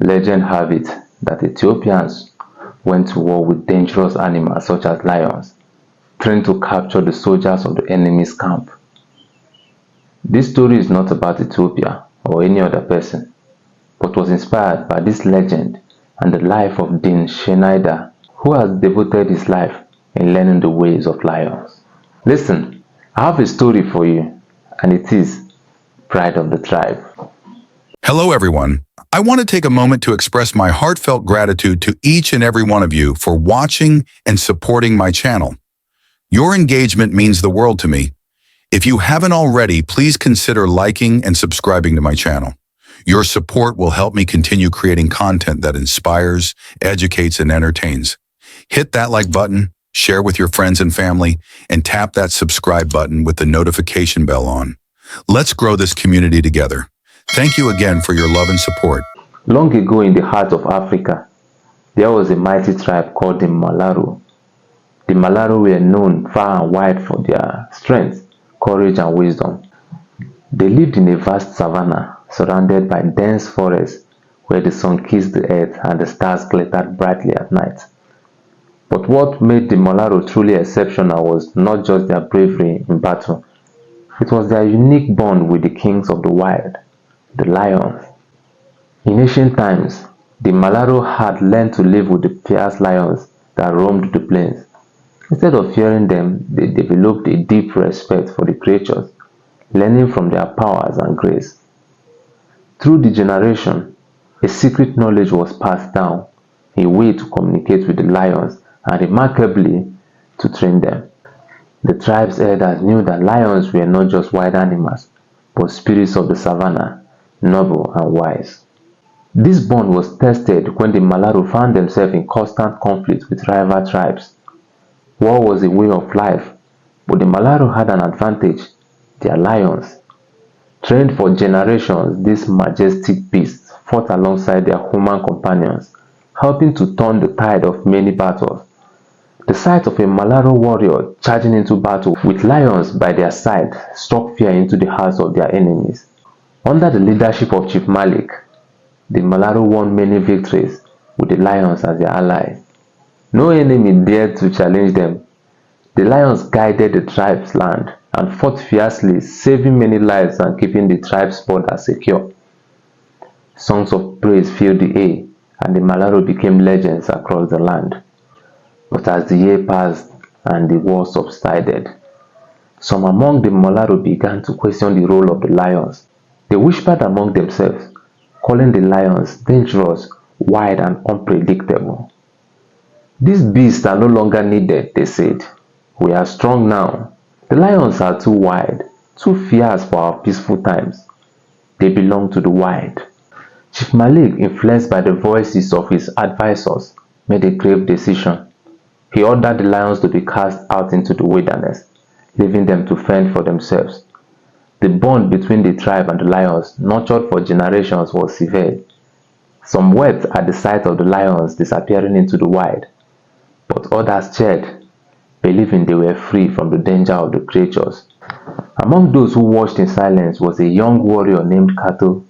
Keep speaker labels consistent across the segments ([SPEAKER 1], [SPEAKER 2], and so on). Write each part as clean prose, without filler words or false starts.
[SPEAKER 1] Legend have it that Ethiopians went to war with dangerous animals such as lions, trained to capture the soldiers of the enemy's camp. This story is not about Ethiopia or any other person, but was inspired by this legend and the life of Dean Schneider, who has devoted his life in learning the ways of lions. Listen, I have a story for you, and it is Pride of the Tribe.
[SPEAKER 2] Hello, everyone. I want to take a moment to express my heartfelt gratitude to each and every one of you for watching and supporting my channel. Your engagement means the world to me. If you haven't already, please consider liking and subscribing to my channel. Your support will help me continue creating content that inspires, educates, and entertains. Hit that like button, share with your friends and family, and tap that subscribe button with the notification bell on. Let's grow this community together. Thank you again for your love and support.
[SPEAKER 1] Long ago in the heart of Africa, there was a mighty tribe called the Malaru. The Malaru were known far and wide for their strength, courage, and wisdom. They lived in a vast savanna surrounded by dense forests where the sun kissed the earth and the stars glittered brightly at night. But what made the Malaru truly exceptional was not just their bravery in battle, it was their unique bond with the kings of the wild, the lions. In ancient times, the Malaru had learned to live with the fierce lions that roamed the plains. Instead of fearing them, they developed a deep respect for the creatures, learning from their powers and grace. Through the generation, a secret knowledge was passed down, a way to communicate with the lions and remarkably to train them. The tribe's elders knew that lions were not just wild animals, but spirits of the savannah, noble and wise. This bond was tested when the Malaru found themselves in constant conflict with rival tribes. War was a way of life, but the Malaru had an advantage: their lions. Trained for generations, these majestic beasts fought alongside their human companions, helping to turn the tide of many battles. The sight of a Malaru warrior charging into battle with lions by their side struck fear into the hearts of their enemies. Under the leadership of Chief Malik, the Malaru won many victories with the lions as their allies. No enemy dared to challenge them. The lions guided the tribe's land and fought fiercely, saving many lives and keeping the tribe's borders secure. Songs of praise filled the air, and the Malaru became legends across the land. But as the year passed and the war subsided, some among the Malaru began to question the role of the lions. They whispered among themselves, calling the lions dangerous, wild, and unpredictable. These beasts are no longer needed, they said. We are strong now. The lions are too wild, too fierce for our peaceful times. They belong to the wild. Chief Malik, influenced by the voices of his advisors, made a grave decision. He ordered the lions to be cast out into the wilderness, leaving them to fend for themselves. The bond between the tribe and the lions, nurtured for generations, was severed. Some wept at the sight of the lions disappearing into the wild, but others cheered, believing they were free from the danger of the creatures. Among those who watched in silence was a young warrior named Kato.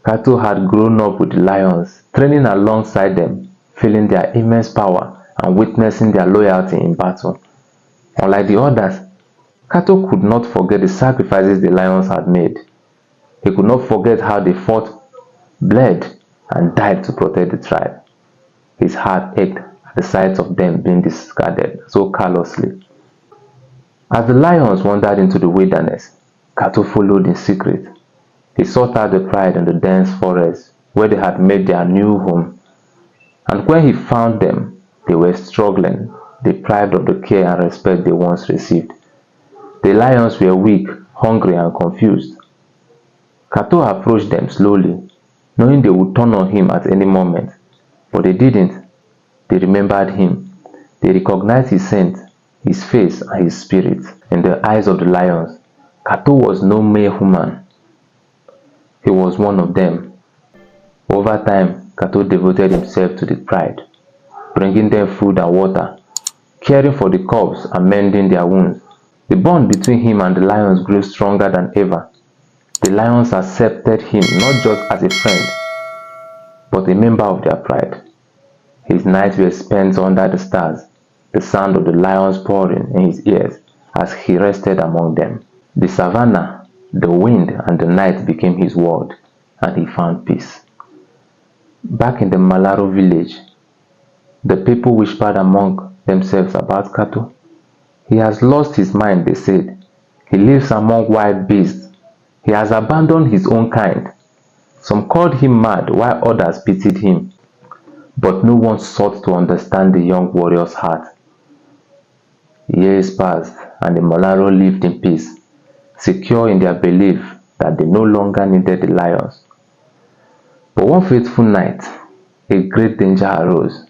[SPEAKER 1] Kato had grown up with the lions, training alongside them, feeling their immense power and witnessing their loyalty in battle. Unlike the others, Kato could not forget the sacrifices the lions had made. He could not forget how they fought, bled, and died to protect the tribe. His heart ached at the sight of them being discarded so callously. As the lions wandered into the wilderness, Kato followed in secret. He sought out the pride in the dense forest where they had made their new home. And when he found them, they were struggling, deprived of the care and respect they once received. The lions were weak, hungry, and confused. Kato approached them slowly, knowing they would turn on him at any moment. But they didn't. They remembered him. They recognized his scent, his face, and his spirit. In the eyes of the lions, Kato was no mere human. He was one of them. Over time, Kato devoted himself to the pride, bringing them food and water, caring for the cubs and mending their wounds. The bond between him and the lions grew stronger than ever. The lions accepted him not just as a friend, but a member of their pride. His nights were spent under the stars, the sound of the lions pouring in his ears as he rested among them. The savannah, the wind, and the night became his world, and he found peace. Back in the Malaro village, the people whispered among themselves about Kato. He has lost his mind, they said. He lives among wild beasts. He has abandoned his own kind. Some called him mad, while others pitied him. But no one sought to understand the young warrior's heart. Years passed, and the Malaro lived in peace, secure in their belief that they no longer needed the lions. But one fateful night, a great danger arose.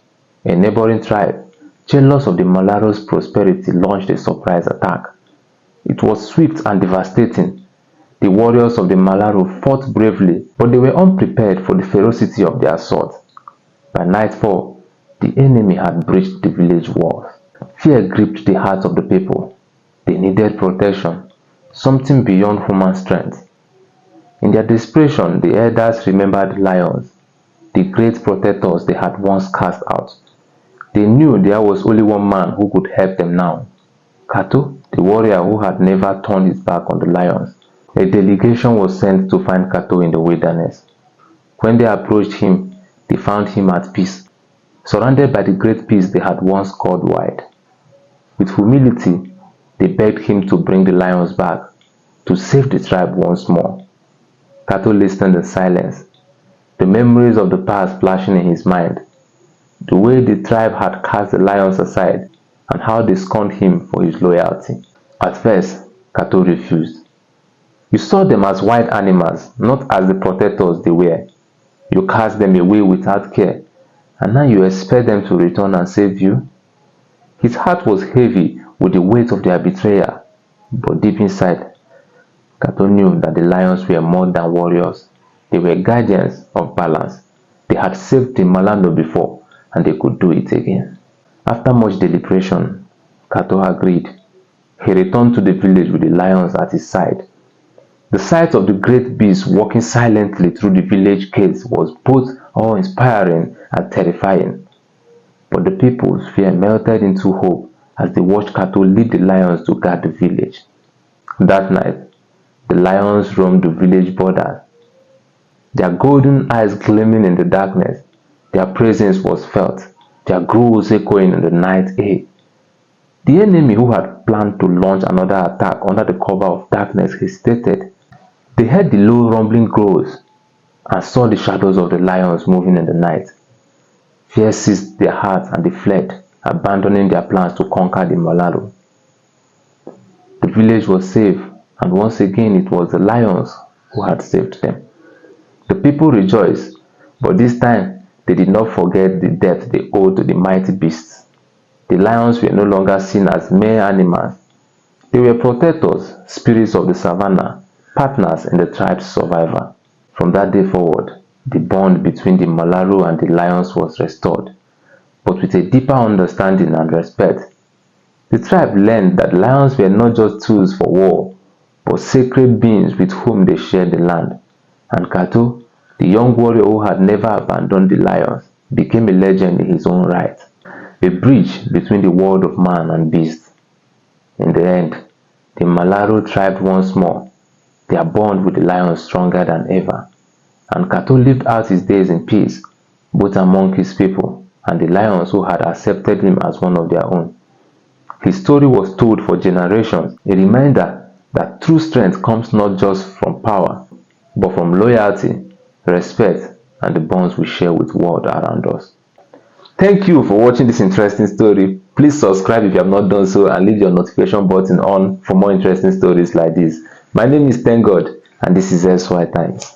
[SPEAKER 1] A neighboring tribe, jealous of the Malaro's prosperity, launched a surprise attack. It was swift and devastating. The warriors of the Malaro fought bravely, but they were unprepared for the ferocity of the assault. By nightfall, the enemy had breached the village walls. Fear gripped the hearts of the people. They needed protection, something beyond human strength. In their desperation, the elders remembered lions, the great protectors they had once cast out. They knew there was only one man who could help them now, Kato, the warrior who had never turned his back on the lions. A delegation was sent to find Kato in the wilderness. When they approached him, they found him at peace, surrounded by the great peace they had once called wild. With humility, they begged him to bring the lions back, to save the tribe once more. Kato listened in silence, the memories of the past flashing in his mind, the way the tribe had cast the lions aside, and how they scorned him for his loyalty. At first, Kato refused. You saw them as wild animals, not as the protectors they were. You cast them away without care, and now you expect them to return and save you? His heart was heavy with the weight of their betrayal, but deep inside, Kato knew that the lions were more than warriors. They were guardians of balance. They had saved the Malando before, and they could do it again. After much deliberation, Kato agreed. He returned to the village with the lions at his side. The sight of the great beasts walking silently through the village gates was both awe-inspiring and terrifying. But the people's fear melted into hope as they watched Kato lead the lions to guard the village. That night, the lions roamed the village border, their golden eyes gleaming in the darkness. Their presence was felt, their growls echoing in the night air. The enemy who had planned to launch another attack under the cover of darkness hesitated. They heard the low rumbling growls and saw the shadows of the lions moving in the night. Fear seized their hearts and they fled, abandoning their plans to conquer the Malaro. The village was safe, and once again it was the lions who had saved them. The people rejoiced, but this time they did not forget the debt they owed to the mighty beasts. The lions were no longer seen as mere animals. They were protectors, spirits of the savannah, partners in the tribe's survival. From that day forward, the bond between the Malaro and the lions was restored, but with a deeper understanding and respect. The tribe learned that lions were not just tools for war, but sacred beings with whom they shared the land. And Kato, the young warrior who had never abandoned the lions, became a legend in his own right, a bridge between the world of man and beast. In the end, the Malaro thrived once more, their bond with the lions stronger than ever, and Kato lived out his days in peace, both among his people and the lions who had accepted him as one of their own. His story was told for generations, a reminder that true strength comes not just from power, but from loyalty, respect, and the bonds we share with the world around us. Thank you for watching this interesting story. Please subscribe if you have not done so and leave your notification button on for more interesting stories like this. My name is Thank God, and this is SY Times.